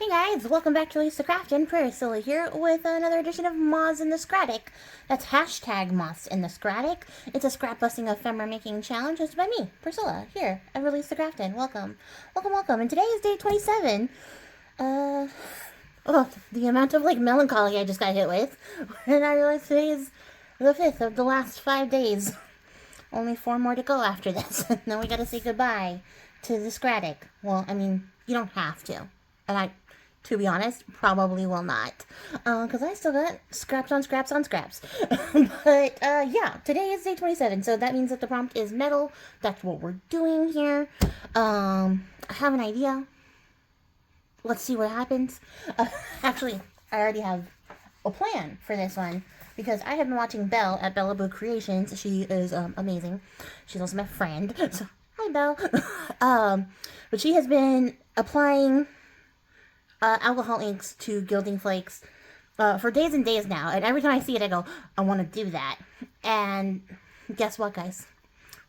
Hey guys, welcome back to releasethecraftin. Priscilla here with another edition of Moths in the Scratic. That's hashtag Moths in the Scratic. It's a scrap busting ephemera making challenge hosted by me, Priscilla, here at releasethecraftin. Welcome. Welcome, welcome. And today is day 27. Oh, the amount of melancholy I just got hit with when I realized today is the 5th of the last 5 days. Only 4 more to go after this. And then we gotta say goodbye to the Scratic. Well, I mean, you don't have to. And to be honest, probably will not. Because I still got scraps on scraps on scraps. But, yeah, today is day 27. So that means that the prompt is metal. That's what we're doing here. I have an idea. Let's see what happens. Actually, I already have a plan for this one. Because I have been watching Belle at Bella Boo Creations. She is amazing. She's also my friend. So, hi, Belle. But she has been applying alcohol inks to gilding flakes for days and days now. And every time I see it, I go, I want to do that. And guess what, guys?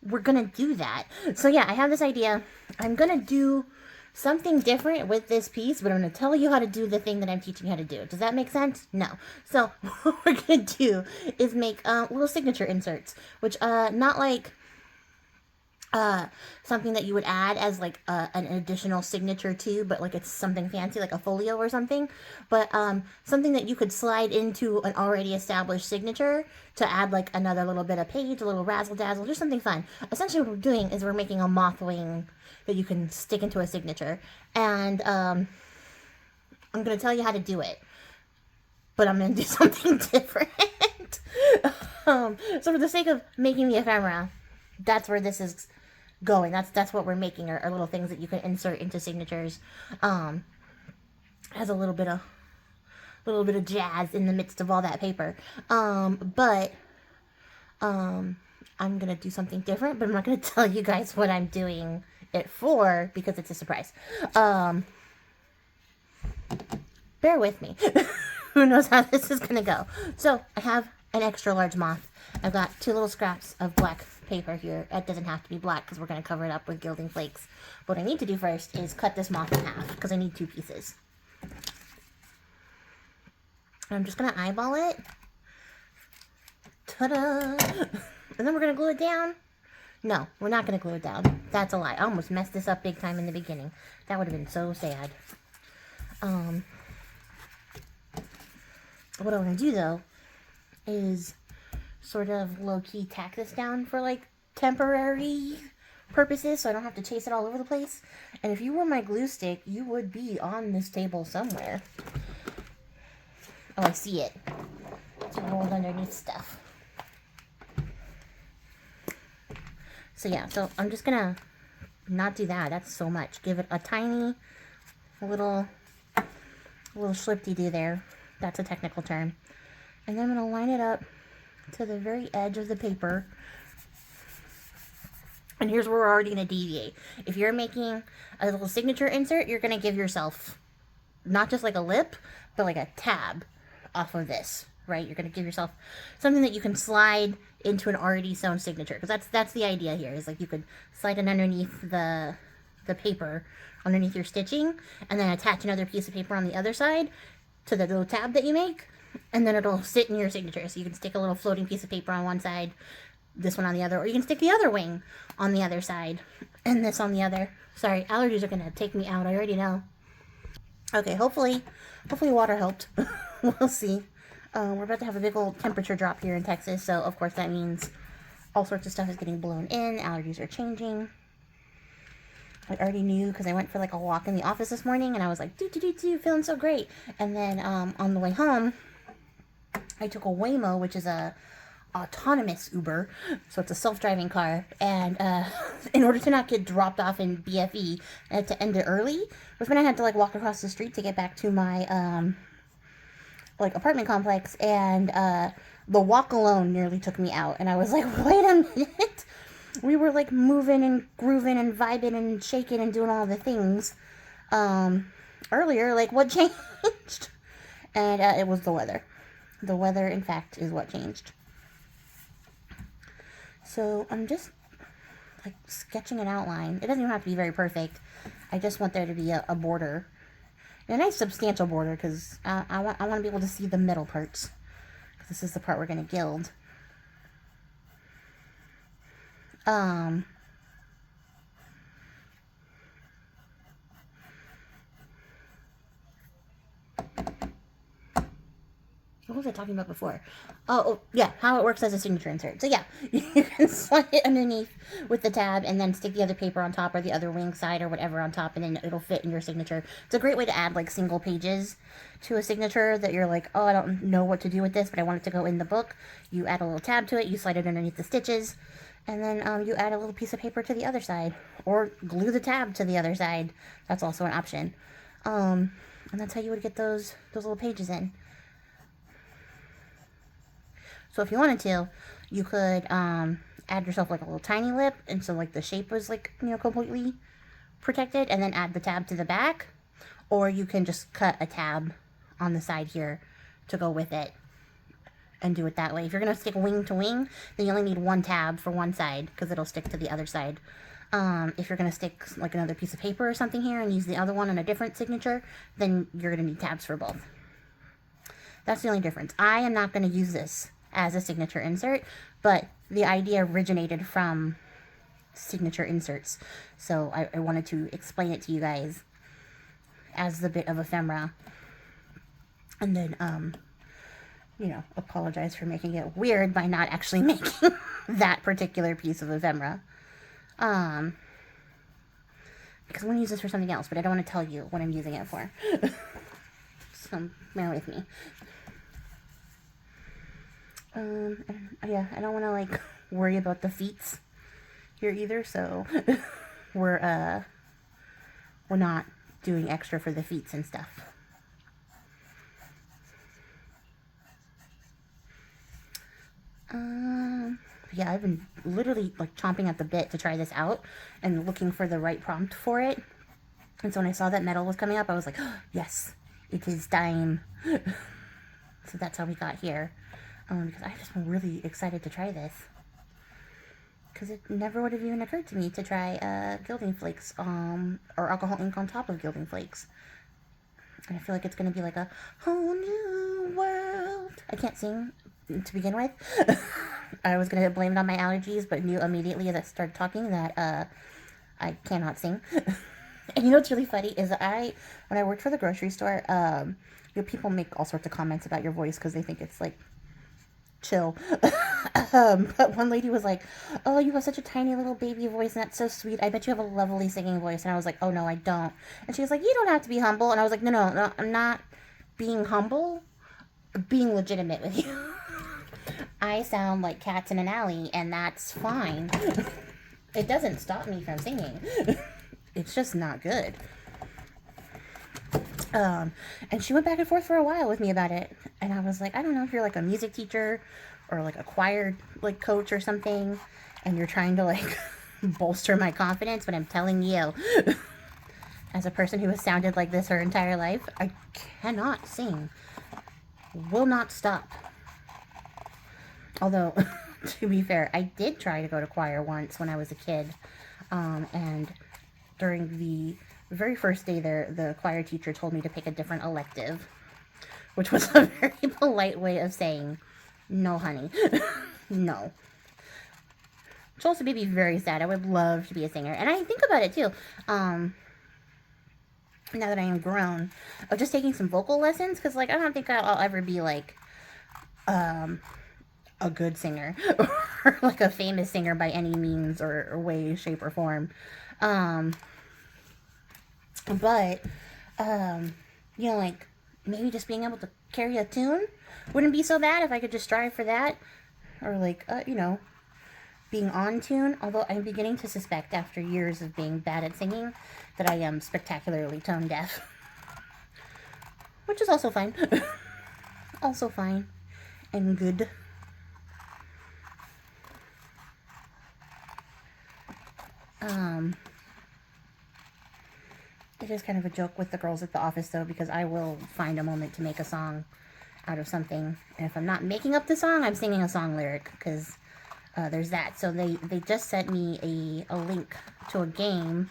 We're going to do that. So, yeah, I have this idea. I'm going to do something different with this piece, but I'm going to tell you how to do the thing that I'm teaching you how to do. Does that make sense? No. So, what we're going to do is make little signature inserts, which, not like something that you would add as like an additional signature to, but like it's something fancy like a folio or something, but something that you could slide into an already established signature to add like another little bit of page, a little razzle dazzle, just something fun. Essentially what we're doing is we're making a moth wing that you can stick into a signature, and I'm going to tell you how to do it, but I'm going to do something different. So for the sake of making the ephemera, that's where this is going. That's what we're making, are little things that you can insert into signatures. Has a little bit of jazz in the midst of all that paper. But I'm gonna do something different, but I'm not gonna tell you guys what I'm doing it for because it's a surprise. Bear with me. Who knows how this is gonna go? So I have an extra large moth. I've got 2 little scraps of black paper here. It doesn't have to be black because we're going to cover it up with gilding flakes. What I need to do first is cut this moth in half because I need 2 pieces. I'm just going to eyeball it. Ta-da! And then we're going to glue it down. No, we're not going to glue it down. That's a lie. I almost messed this up big time in the beginning. That would have been so sad. What I'm going to do, though, is sort of low-key tack this down for like temporary purposes so I don't have to chase it all over the place. And if you were my glue stick, you would be on this table somewhere. Oh, I see it. It's rolled underneath stuff. So yeah, so I'm just gonna not do that. That's so much. Give it a tiny little schlip-de-doo there. That's a technical term. And then I'm gonna line it up to the very edge of the paper. And here's where we're already going to deviate. If you're making a little signature insert, you're going to give yourself not just like a lip, but like a tab off of this, right? You're going to give yourself something that you can slide into an already sewn signature. Because that's the idea here, is like you could slide it underneath the paper, underneath your stitching, and then attach another piece of paper on the other side to the little tab that you make. And then it'll sit in your signature. So you can stick a little floating piece of paper on one side, this one on the other, or you can stick the other wing on the other side, and this on the other. Sorry, allergies are going to take me out. I already know. Okay, hopefully water helped. We'll see. We're about to have a big old temperature drop here in Texas, so of course that means all sorts of stuff is getting blown in. Allergies are changing. I already knew because I went for like a walk in the office this morning, and I was like, feeling so great. And then on the way home, I took a Waymo, which is a autonomous Uber, so it's a self-driving car, and in order to not get dropped off in BFE, I had to end it early, which meant I had to like walk across the street to get back to my like apartment complex, and the walk alone nearly took me out, and I was like, wait a minute, we were like moving and grooving and vibing and shaking and doing all the things earlier, like what changed? And it was the weather. The weather, in fact, is what changed. So I'm just like sketching an outline. It doesn't even have to be very perfect. I just want there to be a border And a nice substantial border, because I want to be able to see the middle parts. Because this is the part we're going to gild. What was I talking about before? Oh, yeah, how it works as a signature insert. So yeah, you can slide it underneath with the tab and then stick the other paper on top or the other wing side or whatever on top, and then it'll fit in your signature. It's a great way to add like single pages to a signature that you're like, oh, I don't know what to do with this, but I want it to go in the book. You add a little tab to it, you slide it underneath the stitches, and then you add a little piece of paper to the other side, or glue the tab to the other side. That's also an option. And that's how you would get those little pages in. So if you wanted to, you could add yourself like a little tiny lip, and so like the shape was like, you know, completely protected, and then add the tab to the back. Or you can just cut a tab on the side here to go with it and do it that way. If you're going to stick wing to wing, then you only need one tab for one side because it'll stick to the other side. If you're going to stick like another piece of paper or something here and use the other one on a different signature, then you're going to need tabs for both. That's the only difference. I am not going to use this as a signature insert, but the idea originated from signature inserts, so I wanted to explain it to you guys as the bit of ephemera, and then you know, apologize for making it weird by not actually making that particular piece of ephemera, because I want to use this for something else, but I don't want to tell you what I'm using it for. So bear with me. Yeah, I don't want to, like, worry about the feet here either, so we're not doing extra for the feet and stuff. Yeah, I've been literally, like, chomping at the bit to try this out and looking for the right prompt for it. And so when I saw that metal was coming up, I was like, oh, yes, it is time. So that's how we got here. Because I've just been really excited to try this. Because it never would have even occurred to me to try gilding flakes or alcohol ink on top of gilding flakes. And I feel like it's going to be like a whole new world. I can't sing to begin with. I was going to blame it on my allergies, but knew immediately as I started talking that I cannot sing. And you know what's really funny is that when I worked for the grocery store, you know, people make all sorts of comments about your voice because they think it's like chill. But one lady was like, oh, you have such a tiny little baby voice and that's so sweet. I bet you have a lovely singing voice. And I was like, oh no, I don't. And she was like, you don't have to be humble. And I was like, no, I'm not being humble. I'm being legitimate with you. I sound like cats in an alley, and that's fine. It doesn't stop me from singing. It's just not good. And she went back and forth for a while with me about it. And I was like, I don't know if you're like a music teacher or like a choir like coach or something, and you're trying to like bolster my confidence, but I'm telling you, as a person who has sounded like this her entire life, I cannot sing. Will not stop. Although, to be fair, I did try to go to choir once when I was a kid. And during the very first day there, the choir teacher told me to pick a different elective, which was a very polite way of saying, no, honey, no. Which also made me very sad. I would love to be a singer. And I think about it, too. Now that I am grown, of just taking some vocal lessons, because, like, I don't think I'll ever be, like, a good singer, or, like, a famous singer by any means, or way, shape, or form. But, you know, like, maybe just being able to carry a tune wouldn't be so bad if I could just strive for that, or, like, you know, being on tune, although I'm beginning to suspect, after years of being bad at singing, that I am spectacularly tone deaf. Which is also fine. Also fine. And good. It is kind of a joke with the girls at the office, though, because I will find a moment to make a song out of something. And if I'm not making up the song, I'm singing a song lyric, because there's that. So they just sent me a link to a game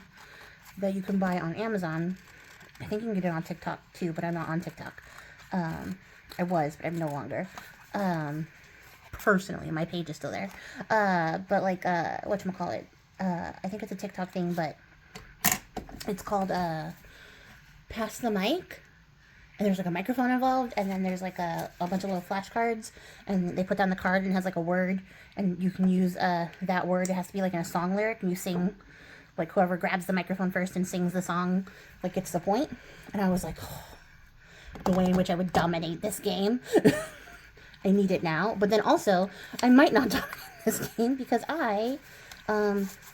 that you can buy on Amazon. I think you can get it on TikTok too, but I'm not on TikTok. I was, but I'm no longer. Personally, my page is still there. But like, whatchamacallit, I think it's a TikTok thing, but it's called, Pass the Mic. And there's like a microphone involved, and then there's like a bunch of little flashcards, and they put down the card and it has like a word, and you can use that word. It has to be like in a song lyric, and you sing, like whoever grabs the microphone first and sings the song, like gets the point. And I was like, oh, the way in which I would dominate this game. I need it now. But then also, I might not dominate this game because I,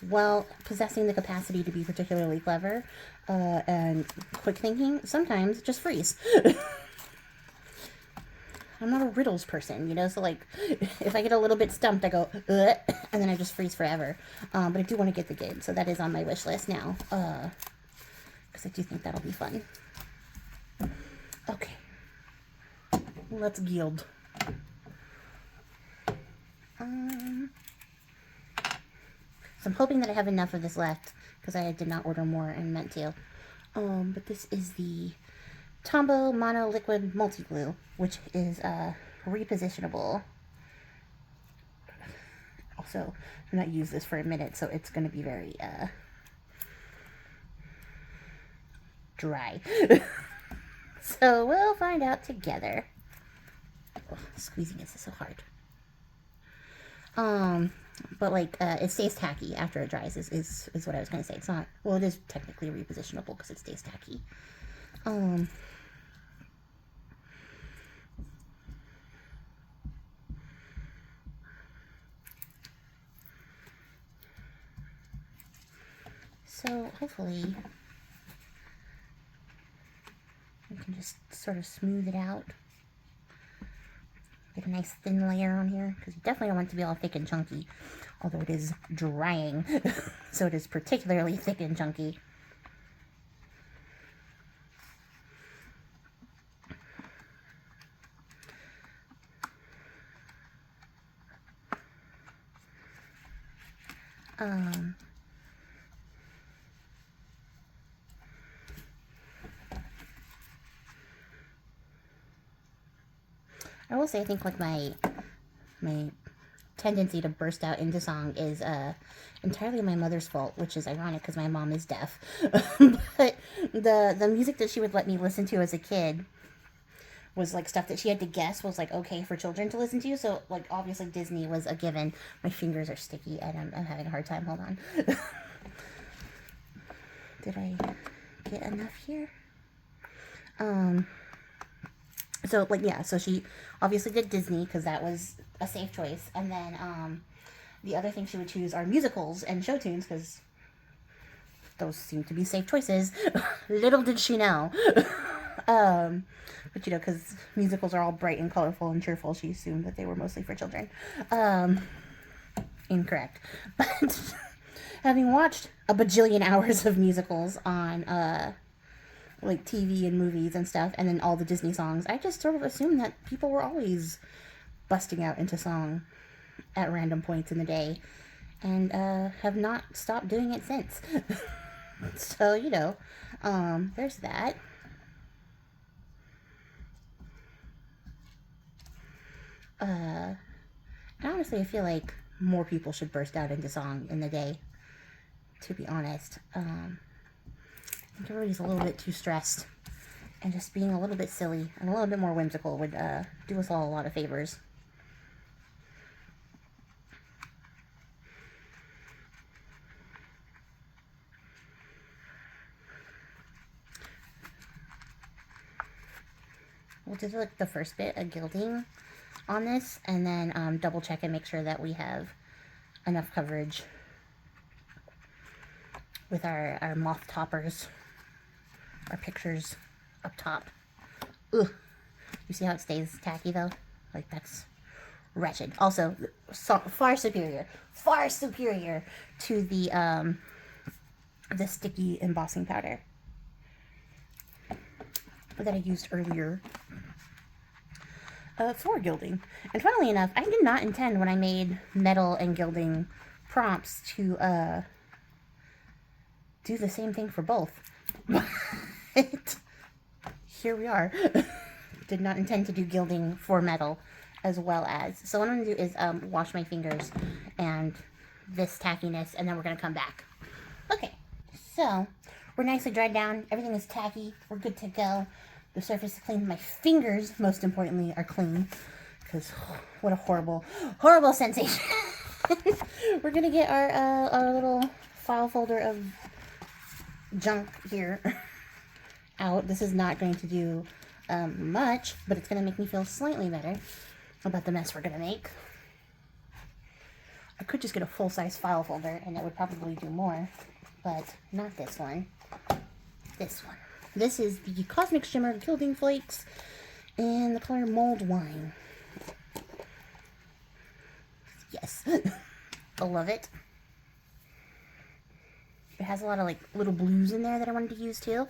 while possessing the capacity to be particularly clever and quick thinking, sometimes just freeze. I'm not a riddles person, you know, so like, if I get a little bit stumped, I go, and then I just freeze forever. But I do want to get the game, so that is on my wish list now, because I do think that'll be fun. Okay, let's gild. So I'm hoping that I have enough of this left, because I did not order more and meant to. But this is the Tombow Mono Liquid Multi-Glue, which is repositionable. Also, I've not used this for a minute, so it's going to be very dry. So we'll find out together. Oh, squeezing is so hard. But like, it stays tacky after it dries is what I was going to say. It's not, well, it is technically repositionable because it stays tacky. So hopefully we can just sort of smooth it out. Get a nice thin layer on here, because you definitely don't want it to be all thick and chunky, although it is drying, so it is particularly thick and chunky. I will say, I think like my tendency to burst out into song is entirely my mother's fault, which is ironic because my mom is deaf. But the music that she would let me listen to as a kid was like stuff that she had to guess was like okay for children to listen to. So like obviously Disney was a given. My fingers are sticky and I'm having a hard time. Hold on. Did I get enough here? So like, yeah, so she obviously did Disney because that was a safe choice. And then the other thing she would choose are musicals and show tunes because those seem to be safe choices. Little did she know. But you know, because musicals are all bright and colorful and cheerful, she assumed that they were mostly for children. Incorrect. But having watched a bajillion hours of musicals on like TV and movies and stuff, and then all the Disney songs, I just sort of assumed that people were always busting out into song at random points in the day, and have not stopped doing it since. So, you know, there's that. Honestly, I feel like more people should burst out into song in the day, to be honest. I think everybody's a little bit too stressed, and just being a little bit silly and a little bit more whimsical would do us all a lot of favors. We'll do like the first bit of gilding on this, and then double check and make sure that we have enough coverage with our moth toppers, our pictures up top. Ugh. You see how it stays tacky though? Like, that's wretched. Also, far superior to the sticky embossing powder that I used earlier for gilding. And funnily enough, I did not intend when I made metal and gilding prompts to do the same thing for both. But here we are. Did not intend to do gilding for metal as well as. So what I'm going to do is wash my fingers and this tackiness, and then we're going to come back. Okay, so we're nicely dried down. Everything is tacky. We're good to go. The surface is clean. My fingers, most importantly, are clean. Because what a horrible, horrible sensation. We're going to get our little file folder of junk here out. This is not going to do much, but it's going to make me feel slightly better about the mess we're going to make. I could just get a full-size file folder, and it would probably do more, but not this one. This one. This is the Cosmic Shimmer Gilding Flakes in the color Mulled Wine. Yes. I love it. It has a lot of like little blues in there that I wanted to use too.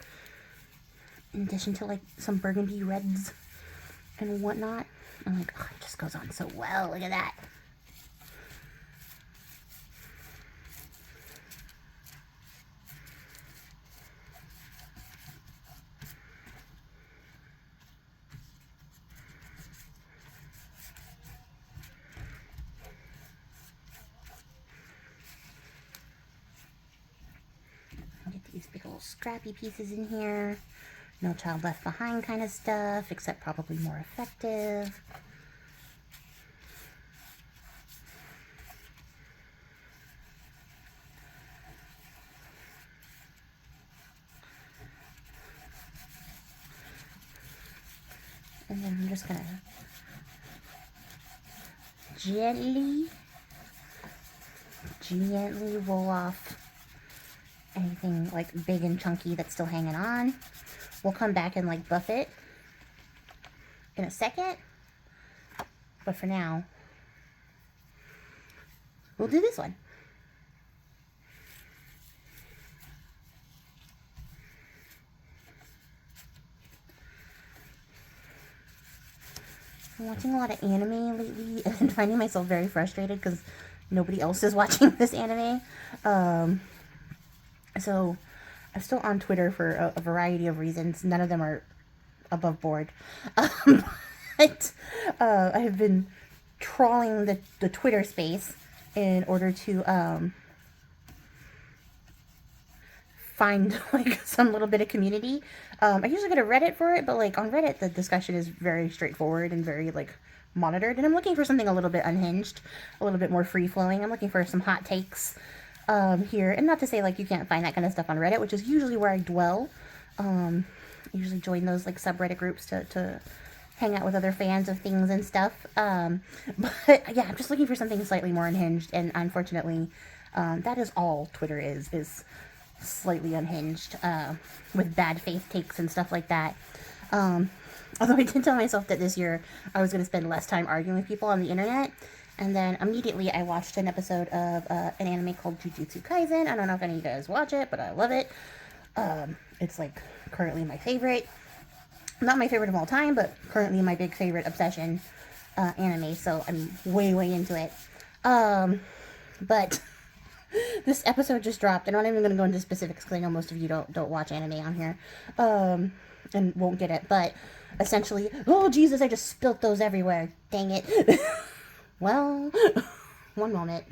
In addition to like some burgundy reds and whatnot. I'm like, oh, it just goes on so well. Look at that. Get these big old scrappy pieces in here. No child left behind kind of stuff, except probably more effective. And then I'm just gonna gently roll off anything like big and chunky that's still hanging on. We'll come back and like buff it in a second, but for now we'll do this one. I'm watching a lot of anime lately and finding myself very frustrated because nobody else is watching this anime. So I'm still on Twitter for a variety of reasons. None of them are above board. But I have been trawling the Twitter space in order to find like some little bit of community. I usually go to Reddit for it, but like on Reddit the discussion is very straightforward and very like monitored, and I'm looking for something a little bit unhinged, a little bit more free-flowing. I'm looking for some hot takes here, and not to say like you can't find that kind of stuff on Reddit, which is usually where I dwell. I usually join those like subreddit groups to hang out with other fans of things and stuff. But yeah, I'm just looking for something slightly more unhinged, and unfortunately that is all Twitter is slightly unhinged with bad faith takes and stuff like that. Although I did tell myself that this year I was going to spend less time arguing with people on the internet. And then immediately I watched an episode of an anime called Jujutsu Kaisen. I don't know if any of you guys watch it, but I love it. It's like currently my favorite. Not my favorite of all time, but currently my big favorite obsession anime. So I'm way into it. But this episode just dropped. I'm not even going to go into specifics because I know most of you don't watch anime on here. And won't get it. But essentially, oh Jesus, I just spilt those everywhere. Dang it. Well, one moment.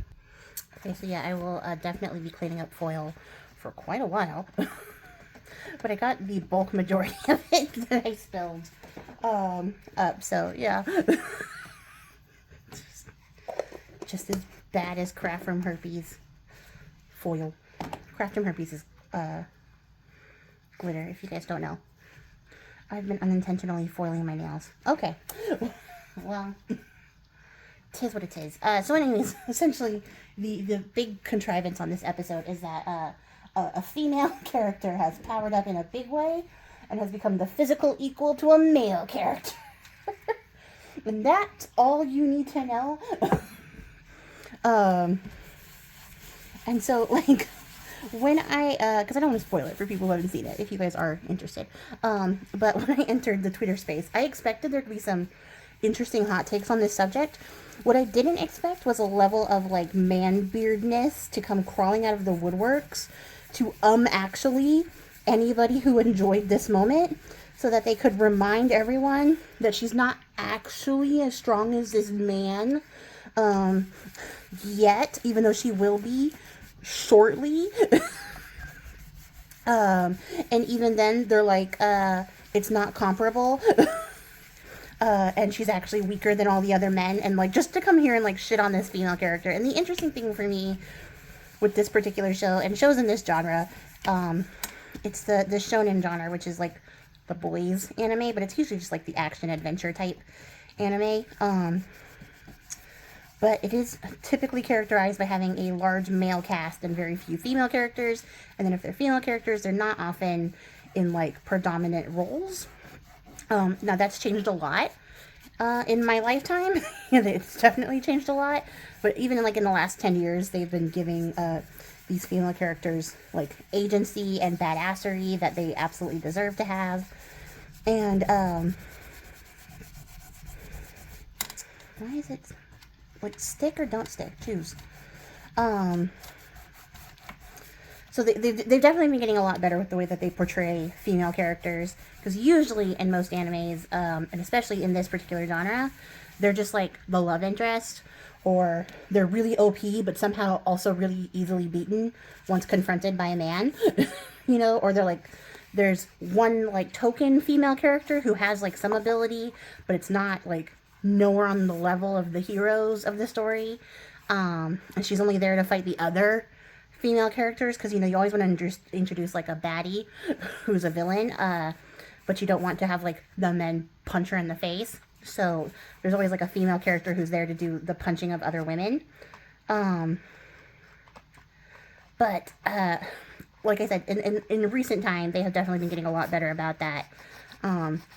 Okay, so yeah, I will definitely be cleaning up foil for quite a while. But I got the bulk majority of it that I spilled up, so yeah. Just as bad as craft room herpes foil. Craft room herpes is glitter, if you guys don't know. I've been unintentionally foiling my nails. Okay. Well, tis what it is. So anyways, essentially, the big contrivance on this episode is that a female character has powered up in a big way and has become the physical equal to a male character. And that's all you need to know. And so, like, when I, because I don't want to spoil it for people who haven't seen it, if you guys are interested. But when I entered the Twitter space, I expected there to be some interesting hot takes on this subject. What I didn't expect was a level of, like, man-beardness to come crawling out of the woodworks to, actually anybody who enjoyed this moment so that they could remind everyone that she's not actually as strong as this man yet, even though she will be shortly. And even then, they're like, it's not comparable. And she's actually weaker than all the other men. And, like, just to come here and, like, shit on this female character. And the interesting thing for me with this particular show, and shows in this genre, it's the shonen genre, which is, like, the boys anime. But it's usually just, like, the action-adventure type anime. But it is typically characterized by having a large male cast and very few female characters. And then if they're female characters, they're not often in, like, predominant roles. Now, that's changed a lot in my lifetime. It's definitely changed a lot. But even, like, in the last 10 years, they've been giving these female characters, like, agency and badassery that they absolutely deserve to have. And, why is it... like, stick or don't stick? Choose. So they've definitely been getting a lot better with the way that they portray female characters. Because usually in most animes, and especially in this particular genre, they're just like the love interest. Or they're really OP, but somehow also really easily beaten once confronted by a man. You know, or they're like... there's one, like, token female character who has, like, some ability, but it's not, like... nowhere on the level of the heroes of the story, and she's only there to fight the other female characters, because, you know, you always want to introduce, like, a baddie who's a villain, but you don't want to have, like, the men punch her in the face, so there's always, like, a female character who's there to do the punching of other women, but, like I said, in recent time, they have definitely been getting a lot better about that.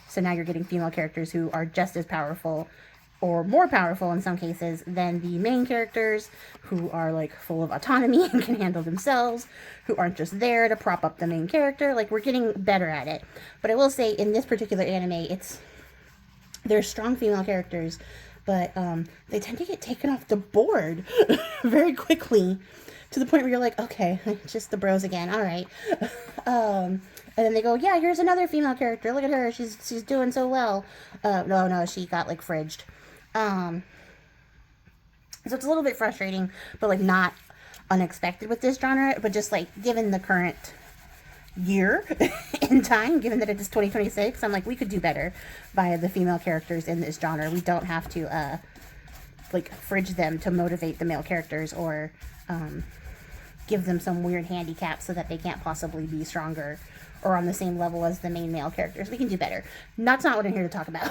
So now you're getting female characters who are just as powerful, or more powerful in some cases, than the main characters, who are, like, full of autonomy and can handle themselves, who aren't just there to prop up the main character. Like, we're getting better at it. But I will say, in this particular anime, there's strong female characters, but they tend to get taken off the board very quickly, to the point where you're like, okay, just the bros again, alright. And then they go, yeah, here's another female character, look at her, she's doing so well. No, she got, like, fridged. So it's a little bit frustrating, but, like, not unexpected with this genre, but just, like, given the current year in time, given that it is 2026, I'm like, we could do better by the female characters in this genre. We don't have to, like, fridge them to motivate the male characters, or, give them some weird handicap so that they can't possibly be stronger or on the same level as the main male characters. We can do better. That's not what I'm here to talk about.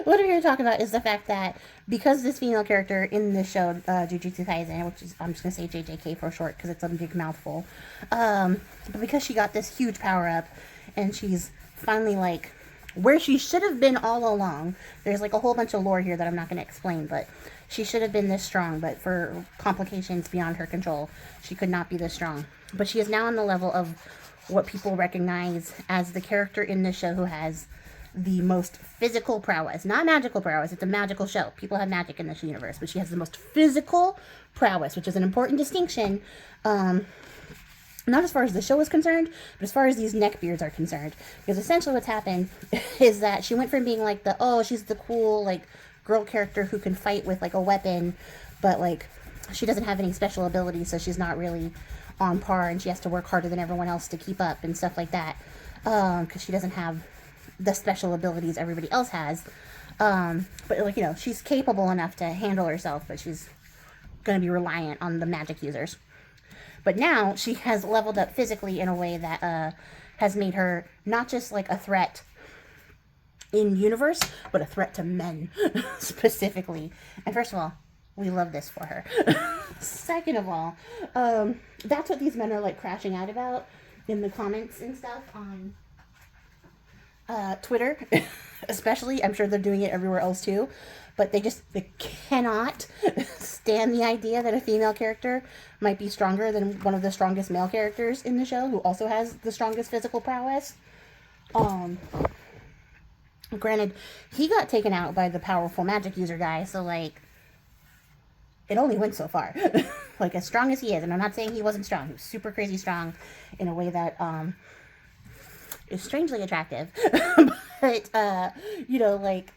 What I'm here to talk about is the fact that because this female character in this show, Jujutsu Kaisen, which is, I'm just going to say JJK for short because it's a big mouthful, but because she got this huge power up and she's finally, like, where she should have been all along. There's, like, a whole bunch of lore here that I'm not going to explain, but she should have been this strong, but for complications beyond her control, she could not be this strong. But she is now on the level of what people recognize as the character in this show who has the most physical prowess. Not magical prowess, it's a magical show. People have magic in this universe, but she has the most physical prowess, which is an important distinction, not as far as the show is concerned, but as far as these neckbeards are concerned. Because essentially what's happened is that she went from being, like, she's the cool, like, girl character who can fight with, like, a weapon, but, like, she doesn't have any special abilities, so she's not really on par, and she has to work harder than everyone else to keep up and stuff like that, because she doesn't have the special abilities everybody else has, but, like, you know, she's capable enough to handle herself, but she's going to be reliant on the magic users. But now she has leveled up physically in a way that has made her not just, like, a threat in universe, but a threat to men specifically. And first of all, we love this for her. Second of all, that's what these men are, like, crashing out about in the comments and stuff on Twitter, especially. I'm sure they're doing it everywhere else too, but they cannot stand the idea that a female character might be stronger than one of the strongest male characters in the show, who also has the strongest physical prowess. Granted, he got taken out by the powerful magic user guy, so, like, it only went so far. like as strong as he is, and I'm not saying he wasn't strong, he was super crazy strong in a way that is strangely attractive. But you know, like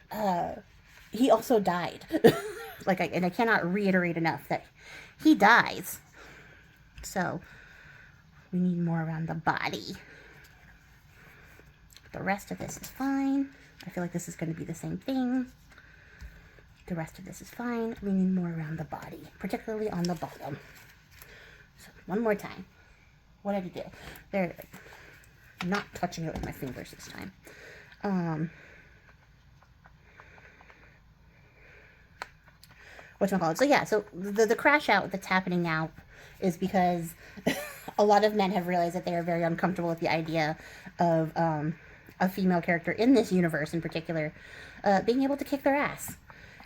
he also died. Like and I cannot reiterate enough that he dies. So we need more around the body. The rest of this is fine. I feel like this is going to be the same thing. The rest of this is fine. We need more around the body, particularly on the bottom. So one more time. What did I do? There. I'm not touching it with my fingers this time. Whatchamacallit? So yeah, so the crash out that's happening now is because a lot of men have realized that they are very uncomfortable with the idea of a female character in this universe in particular being able to kick their ass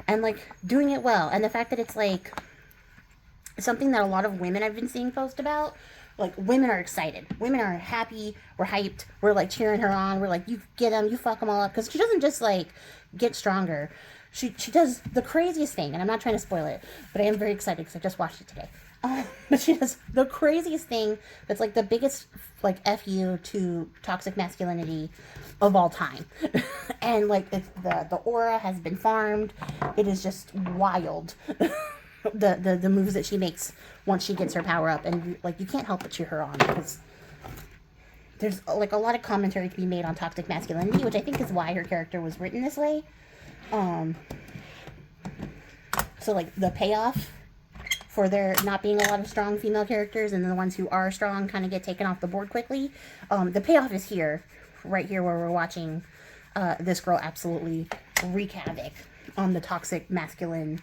and like doing it well, and the fact that it's like something that a lot of women I've been seeing post about. Like, women are excited, women are happy, we're hyped, we're like cheering her on, we're like, you get them, you fuck them all up, because she doesn't just like get stronger, she does the craziest thing, and I'm not trying to spoil it, but I am very excited because I just watched it today. But she does the craziest thing that's like the biggest like FU to toxic masculinity of all time. And like it's the aura has been farmed. It is just wild. the moves that she makes once she gets her power up, and like you can't help but cheer her on because there's like a lot of commentary to be made on toxic masculinity, which I think is why her character was written this way. So like the payoff for there not being a lot of strong female characters, and then the ones who are strong kind of get taken off the board quickly. The payoff is here, right here where we're watching this girl absolutely wreak havoc on the toxic masculine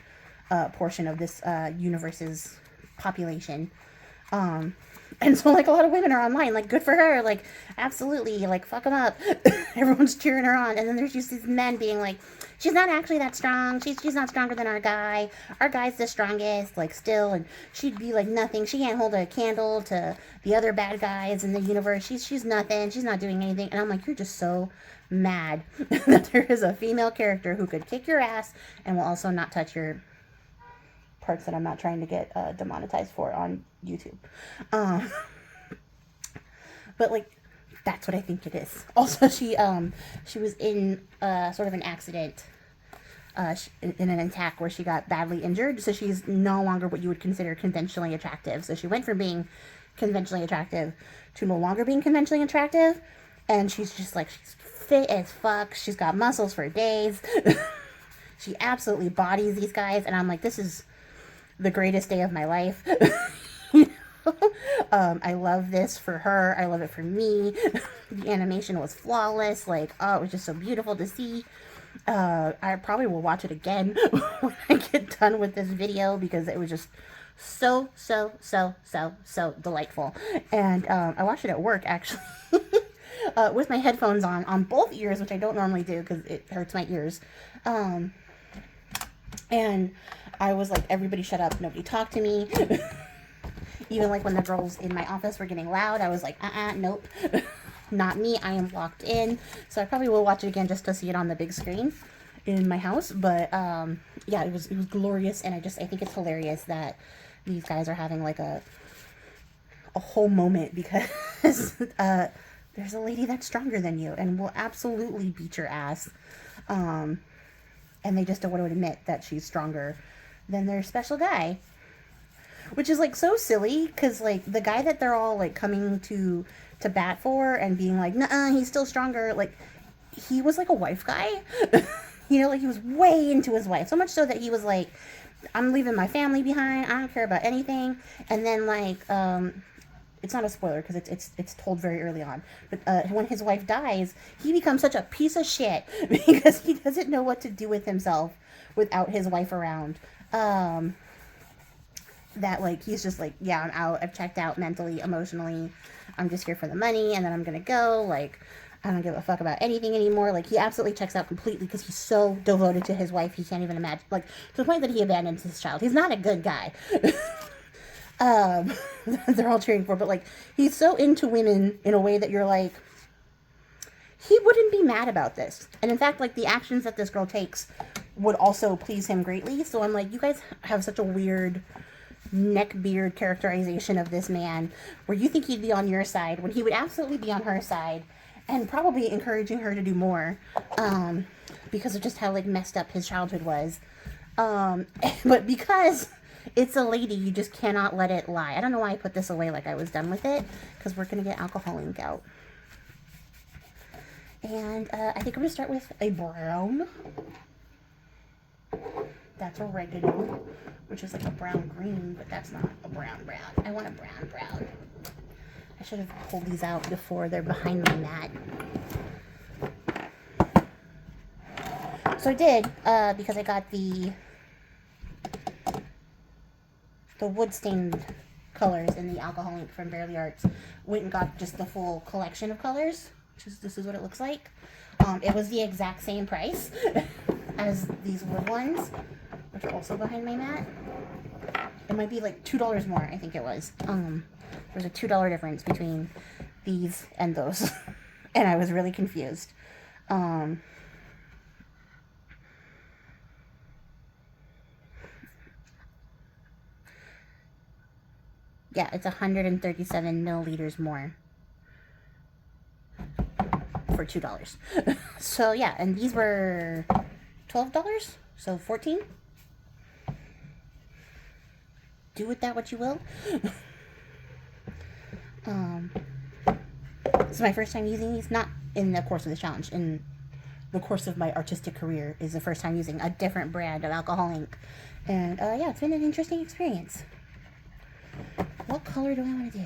portion of this universe's population. And so like a lot of women are online like, good for her, like absolutely, like fuck them up. Everyone's cheering her on, and then there's just these men being like, she's not actually that strong, she's not stronger than our guy's the strongest, like still, and she'd be like nothing, she can't hold a candle to the other bad guys in the universe, she's nothing, she's not doing anything. And I'm like, you're just so mad that there is a female character who could kick your ass and will also not touch your parts that I'm not trying to get demonetized for on YouTube. But like, that's what I think it is. Also, she was in sort of an accident, in an attack where she got badly injured, so she's no longer what you would consider conventionally attractive. So she went from being conventionally attractive to no longer being conventionally attractive, and she's just like, she's fit as fuck, she's got muscles for days. She absolutely bodies these guys, and I'm like, this is the greatest day of my life. You know? I love this for her. I love it for me. The animation was flawless. Like, oh, it was just so beautiful to see. I probably will watch it again when I get done with this video because it was just so delightful. And I watched it at work, actually. With my headphones on both ears, which I don't normally do because it hurts my ears. And I was like, everybody shut up, nobody talk to me. Even like when the girls in my office were getting loud, I was like, nope, not me, I am locked in. So I probably will watch it again just to see it on the big screen in my house. But yeah, it was glorious, and I think it's hilarious that these guys are having like a whole moment because there's a lady that's stronger than you and will absolutely beat your ass. And they just don't want to admit that she's stronger than their special guy. Which is, like, so silly, because, like, the guy that they're all, like, coming to bat for and being like, nuh-uh, he's still stronger, like, he was, like, a wife guy. You know, like, he was way into his wife. So much so that he was like, I'm leaving my family behind, I don't care about anything. And then, like, it's not a spoiler because it's told very early on, but when his wife dies, he becomes such a piece of shit because he doesn't know what to do with himself without his wife around. That like he's just like, yeah, I'm out, I've checked out mentally, emotionally, I'm just here for the money, and then I'm gonna go, like, I don't give a fuck about anything anymore. Like, he absolutely checks out completely because he's so devoted to his wife, he can't even imagine, like, to the point that he abandons his child. He's not a good guy. They're all cheering for, but like, he's so into women in a way that you're like, he wouldn't be mad about this. And in fact, like, the actions that this girl takes would also please him greatly. So I'm like, you guys have such a weird neck beard characterization of this man where you think he'd be on your side when he would absolutely be on her side and probably encouraging her to do more, because of just how like messed up his childhood was. But because it's a lady, you just cannot let it lie. I don't know why I put this away like I was done with it, because we're going to get alcohol ink out. And I think I'm going to start with a brown. That's oregano, which is like a brown green, but that's not a brown brown. I want a brown brown. I should have pulled these out before they're behind my mat. So I did, because I got the wood stained colors in the alcohol ink from Barely Arts. Went and got just the full collection of colors, which is, this is what it looks like. It was the exact same price as these wood ones, which are also behind my mat. It might be like $2 more, I think it was. There's a $2 difference between these and those. And I was really confused. Yeah, it's 137 milliliters more for $2. So yeah, and these were $12, so 14. Do with that what you will. This is my first time using these, not in the course of the challenge, in the course of my artistic career is the first time using a different brand of alcohol ink. And yeah, it's been an interesting experience. What color do I want to do?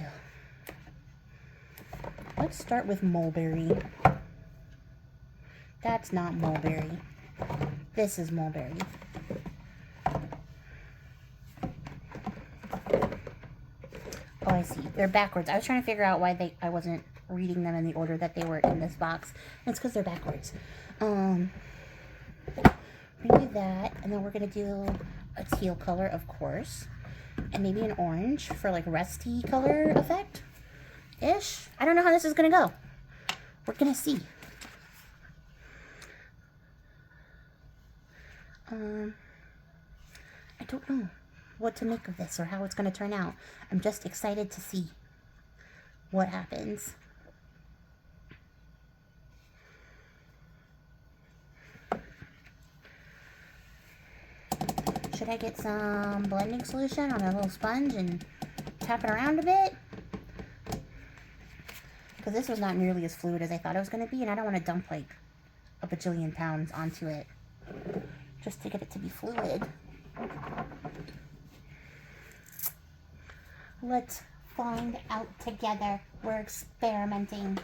Let's start with mulberry. That's not mulberry. This is mulberry. Oh, I see. They're backwards. I was trying to figure out why I wasn't reading them in the order that they were in this box. And it's because they're backwards. We're gonna do that, and then we're gonna do a teal color, of course, and maybe an orange for like rusty color effect ish. I don't know how this is gonna go. We're gonna see. I don't know what to make of this or how it's gonna turn out. I'm just excited to see what happens. Should I get some blending solution on a little sponge and tap it around a bit? Because this was not nearly as fluid as I thought it was going to be, and I don't want to dump like a bajillion pounds onto it just to get it to be fluid. Let's find out together. We're experimenting.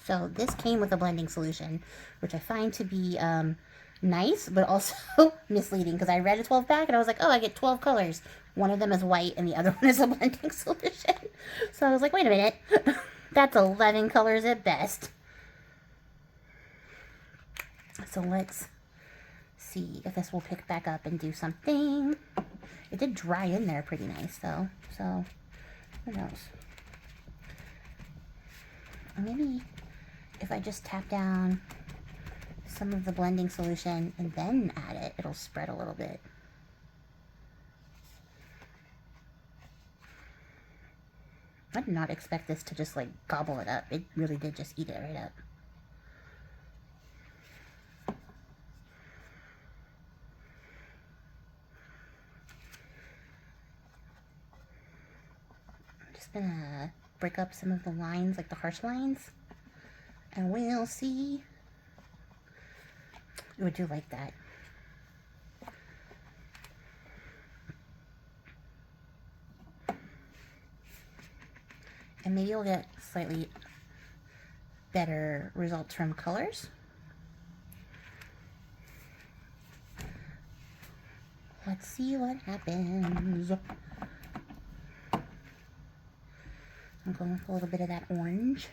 So this came with a blending solution, which I find to be nice, but also misleading, because I read a 12 pack and I was like, oh, I get 12 colors. One of them is white and the other one is a blending solution. So I was like, wait a minute. That's 11 colors at best. So let's see if this will pick back up and do something. It did dry in there pretty nice though, so who knows. Or maybe if I just tap down some of the blending solution and then add it, it'll spread a little bit. I did not expect this to just like gobble it up. It really did just eat it right up. I'm just gonna break up some of the lines, like the harsh lines, and we'll see. I would do like that. And maybe we'll get slightly better results from colors. Let's see what happens. I'm going with a little bit of that orange.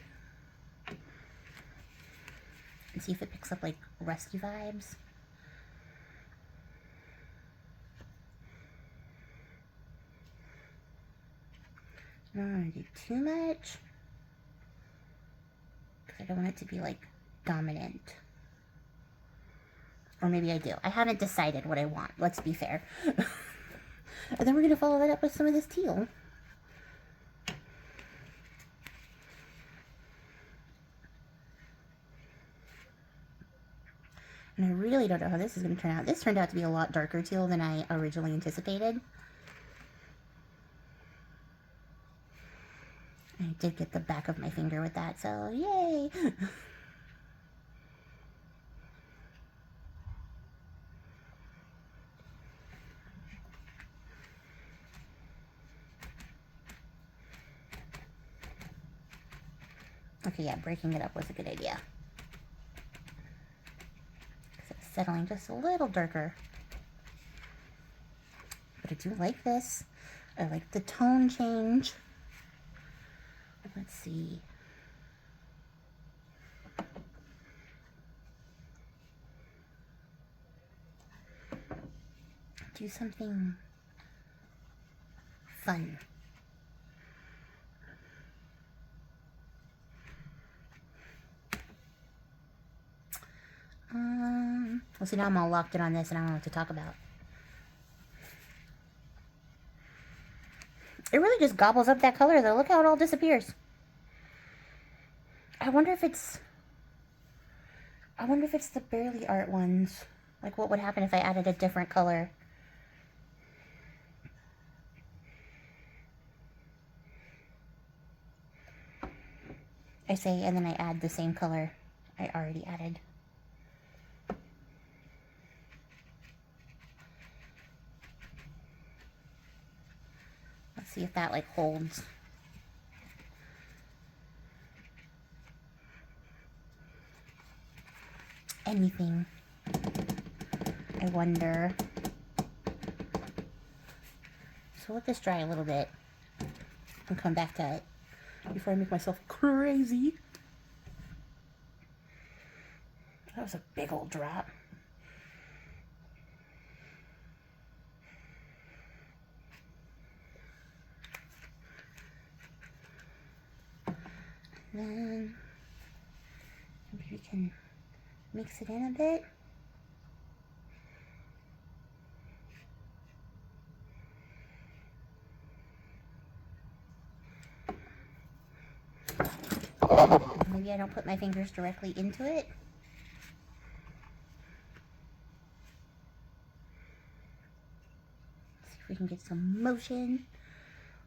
And see if it picks up like rusty vibes. I don't want to do too much, because I don't want it to be like dominant. Or maybe I do. I haven't decided what I want. Let's be fair. And then we're going to follow that up with some of this teal. And I really don't know how this is going to turn out. This turned out to be a lot darker teal than I originally anticipated. I did get the back of my finger with that, so yay! Okay, yeah, breaking it up was a good idea. Because it's settling just a little darker. But I do like this. I like the tone change. Let's see. Do something fun. Well, see, now I'm all locked in on this and I don't know what to talk about. It really just gobbles up that color, though. Look how it all disappears. I wonder if it's the Barely Art ones. Like, what would happen if I added a different color? I say, and then I add the same color I already added. Let's see if that, like, holds. Anything. I wonder. So let this dry a little bit and come back to it before I make myself crazy. That was a big old drop. And then maybe we can mix it in a bit. Maybe I don't put my fingers directly into it. See if we can get some motion.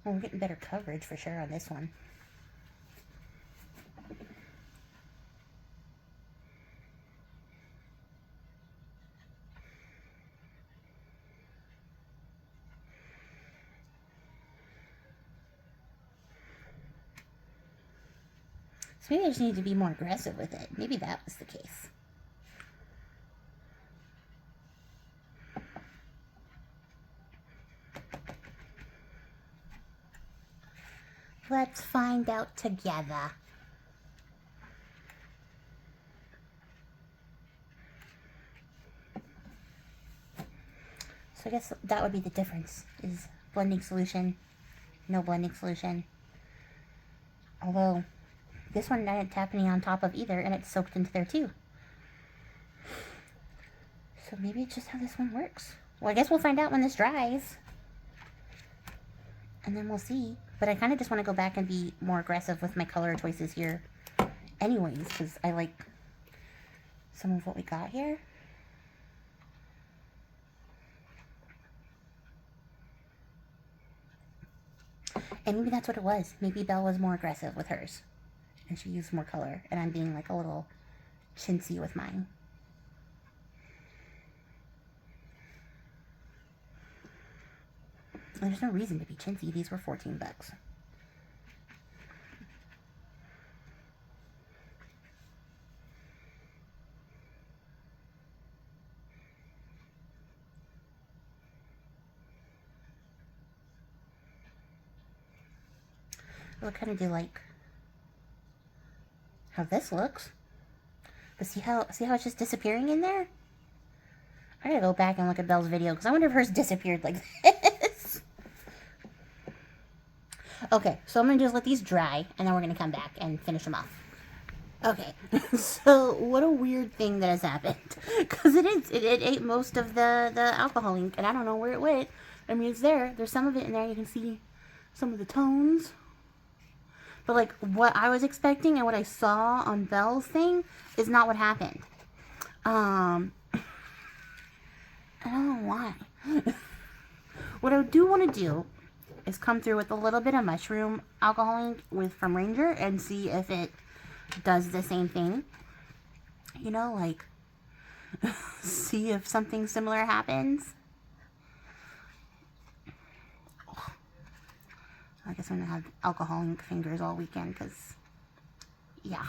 Oh, we're getting better coverage for sure on this one. So maybe I just need to be more aggressive with it. Maybe that was the case. Let's find out together. So I guess that would be the difference, is blending solution, no blending solution. Although, this one I didn't tap any on top of either, and it's soaked into there too. So maybe it's just how this one works. Well, I guess we'll find out when this dries. And then we'll see. But I kind of just want to go back and be more aggressive with my color choices here anyways, because I like some of what we got here. And maybe that's what it was. Maybe Belle was more aggressive with hers. And she used more color. And I'm being like a little chintzy with mine. And there's no reason to be chintzy. These were 14 bucks. I'll kind of do like how this looks. But see how it's just disappearing in there? I gotta go back and look at Belle's video because I wonder if hers disappeared like this. Okay, so I'm gonna just let these dry and then we're gonna come back and finish them off. Okay, so what a weird thing that has happened. Because it ate most of the alcohol ink, and I don't know where it went. I mean, it's there. There's some of it in there. You can see some of the tones. But, like, what I was expecting and what I saw on Belle's thing is not what happened. I don't know why. What I do want to do is come through with a little bit of mushroom alcohol ink from Ranger and see if it does the same thing. You know, like, see if something similar happens. I guess I'm going to have alcohol ink fingers all weekend because, yeah.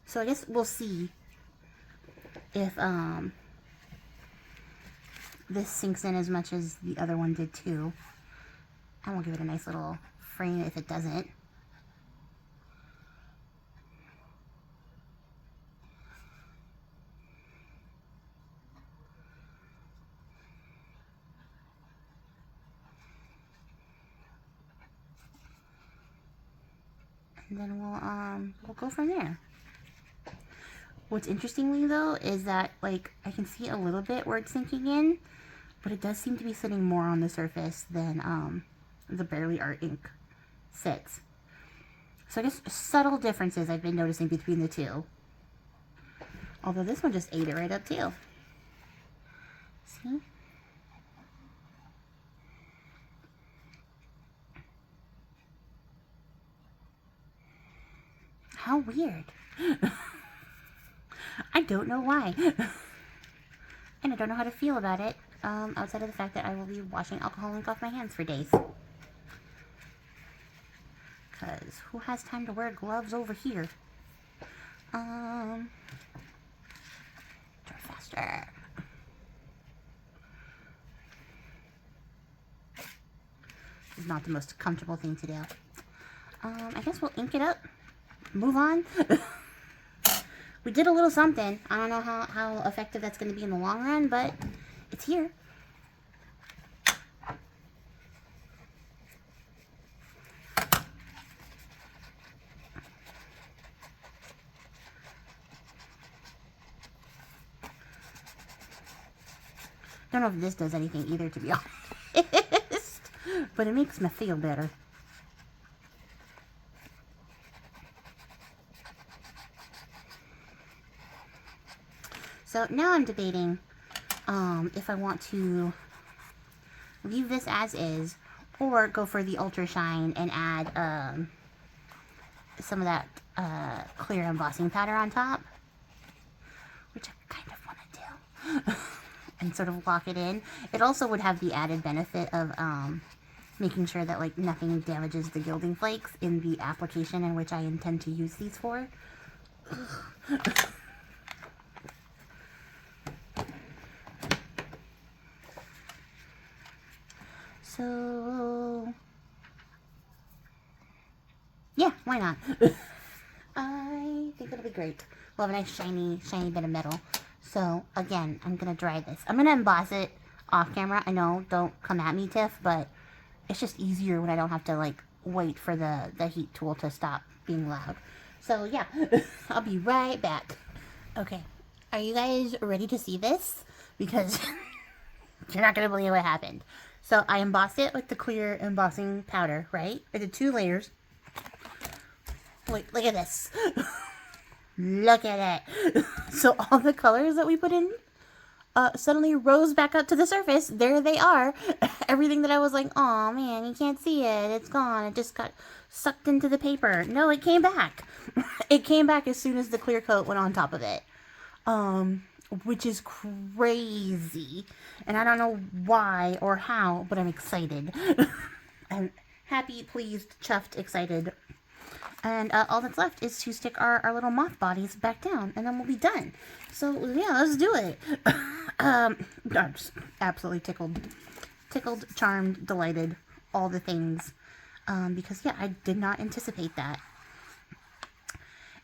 So I guess we'll see if this sinks in as much as the other one did too. And we'll give it a nice little frame if it doesn't. And then we'll go from there. What's interestingly though is that, like, I can see a little bit where it's sinking in, but it does seem to be sitting more on the surface than the Barely Art ink sits. So I guess subtle differences I've been noticing between the two. Although this one just ate it right up too. See? How weird. I don't know why. And I don't know how to feel about it, outside of the fact that I will be washing alcohol ink off my hands for days. Because who has time to wear gloves over here? Draw faster. This is not the most comfortable thing to do. I guess we'll ink it up. Move on. We did a little something. I don't know how effective that's going to be in the long run, but it's here. Don't know if this does anything either, to be honest, but it makes me feel better. So now I'm debating if I want to leave this as is or go for the Ultra Shine and add some of that clear embossing powder on top, which I kind of want to do, and sort of lock it in. It also would have the added benefit of making sure that, like, nothing damages the gilding flakes in the application in which I intend to use these for. So, yeah, why not? I think it'll be great. We'll have a nice shiny bit of metal. So, again, I'm going to dry this. I'm going to emboss it off camera. I know, don't come at me, Tiff, but it's just easier when I don't have to, like, wait for the heat tool to stop being loud. So, yeah, I'll be right back. Okay, are you guys ready to see this? Because you're not going to believe what happened. So I embossed it with the clear embossing powder, right? I did 2 layers. Look at this. Look at it. So all the colors that we put in suddenly rose back up to the surface. There they are. Everything that I was like, oh man, you can't see it. It's gone. It just got sucked into the paper. No, it came back. It came back as soon as the clear coat went on top of it. Which is crazy. And I don't know why or how, but I'm excited. I'm happy, pleased, chuffed, excited. And all that's left is to stick our little moth bodies back down, and then we'll be done. So, yeah, let's do it. I'm just absolutely tickled, charmed, delighted, all the things. Because, yeah, I did not anticipate that.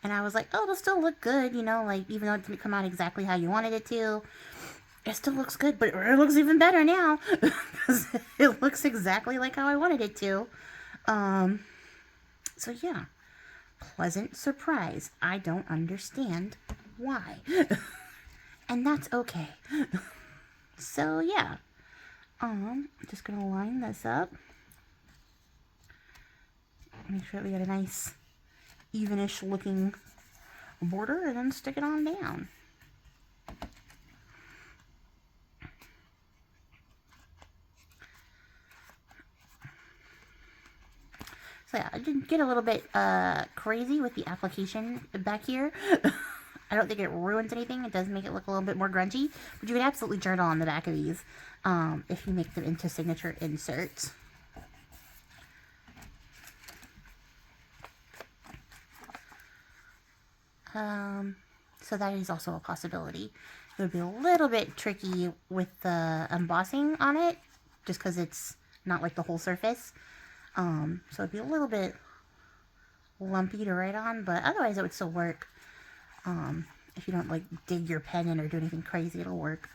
And I was like, oh, it'll still look good, you know, like, even though it didn't come out exactly how you wanted it to, it still looks good, but it looks even better now, because it looks exactly like how I wanted it to. So yeah, pleasant surprise. I don't understand why. And that's okay. So yeah, just gonna line this up. Make sure that we got a nice, evenish looking border, and then stick it on down. So yeah, I did get a little bit crazy with the application back here. I don't think it ruins anything. It does make it look a little bit more grungy, but you can absolutely journal on the back of these if you make them into signature inserts. So that is also a possibility. It would be a little bit tricky with the embossing on it, just because it's not like the whole surface. So it'd be a little bit lumpy to write on, but otherwise it would still work. If you don't like dig your pen in or do anything crazy, it'll work.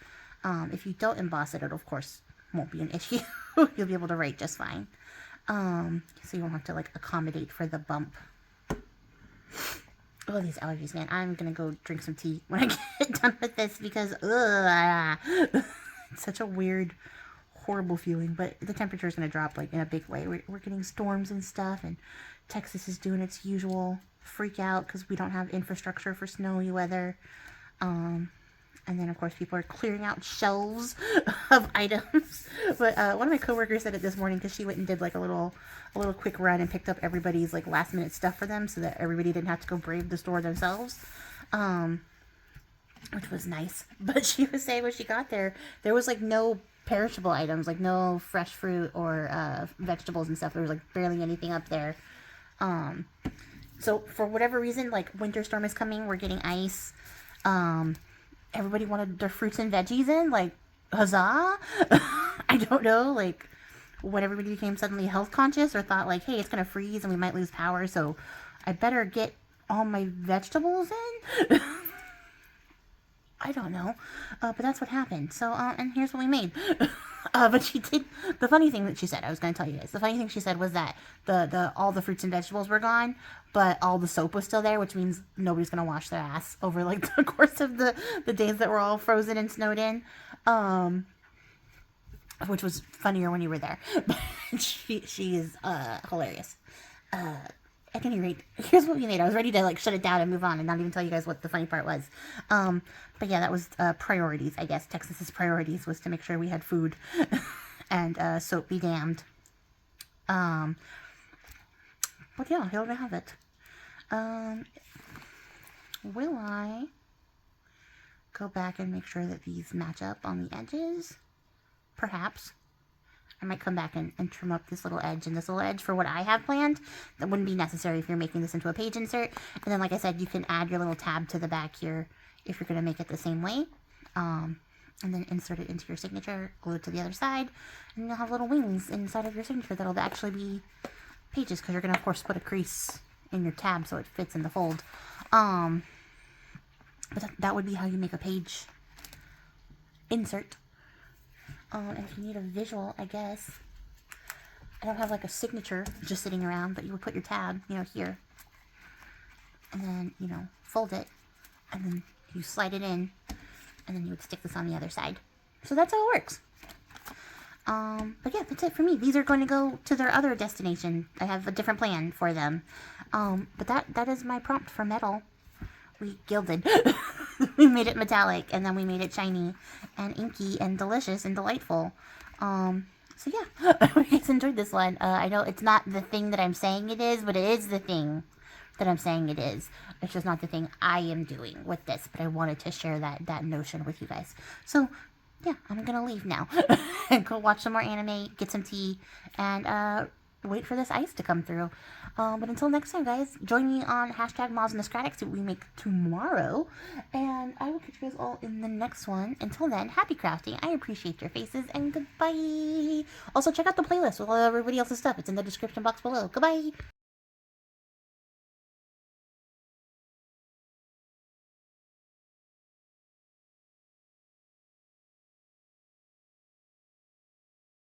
If you don't emboss it, it of course won't be an issue. You'll be able to write just fine. So you won't have to like accommodate for the bump. Oh, these allergies, man. I'm gonna go drink some tea when I get done with this because it's such a weird, horrible feeling. But the temperature is gonna drop like in a big way. We're getting storms and stuff, and Texas is doing its usual freak out because we don't have infrastructure for snowy weather. And then of course people are clearing out shelves of items. But one of my coworkers said it this morning because she went and did like a little quick run and picked up everybody's like last minute stuff for them so that everybody didn't have to go brave the store themselves, which was nice. But she was saying when she got there was like no perishable items, like no fresh fruit or vegetables and stuff. There was like barely anything up there. So for whatever reason, like winter storm is coming, we're getting ice. Everybody wanted their fruits and veggies in, like, huzzah. I don't know, like, when everybody became suddenly health conscious or thought like, hey, it's gonna freeze and we might lose power, so I better get all my vegetables in. I don't know, but that's what happened. So and here's what we made. But she did, the funny thing that she said, I was going to tell you guys, the funny thing she said was that all the fruits and vegetables were gone, but all the soap was still there, which means nobody's going to wash their ass over like the course of the days that were all frozen and snowed in, which was funnier when you were there. she is hilarious. At any rate, here's what we made. I was ready to like shut it down and move on and not even tell you guys what the funny part was. But yeah, that was priorities, I guess. Texas's priorities was to make sure we had food and soap be damned. But yeah, here we have it. Will I go back and make sure that these match up on the edges? Perhaps. I might come back and trim up this little edge and this little edge for what I have planned. That wouldn't be necessary if you're making this into a page insert. And then, like I said, you can add your little tab to the back here if you're going to make it the same way. And then insert it into your signature, glue it to the other side, and you'll have little wings inside of your signature that'll actually be pages, because you're going to, of course, put a crease in your tab so it fits in the fold. But that would be how you make a page insert. And if you need a visual, I guess, I don't have like a signature just sitting around, but you would put your tab, you know, here, and then, you know, fold it, and then you slide it in, and then you would stick this on the other side. So that's how it works. But yeah, that's it for me. These are going to go to their other destination. I have a different plan for them. But that is my prompt for metal. We gilded. We made it metallic, and then we made it shiny and inky and delicious and delightful. So yeah, I hope you guys enjoyed this one. I know it's not the thing that I'm saying it is, but it is the thing that I'm saying it is. It's just not the thing I am doing with this, but I wanted to share that notion with you guys. So yeah, I'm gonna leave now and go watch some more anime, get some tea, and wait for this ice to come through. But until next time, guys, join me on hashtag Moths and the Scratic, see what we make tomorrow. And I will catch you guys all in the next one. Until then, happy crafting. I appreciate your faces, and goodbye. Also, check out the playlist with all everybody else's stuff. It's in the description box below. Goodbye.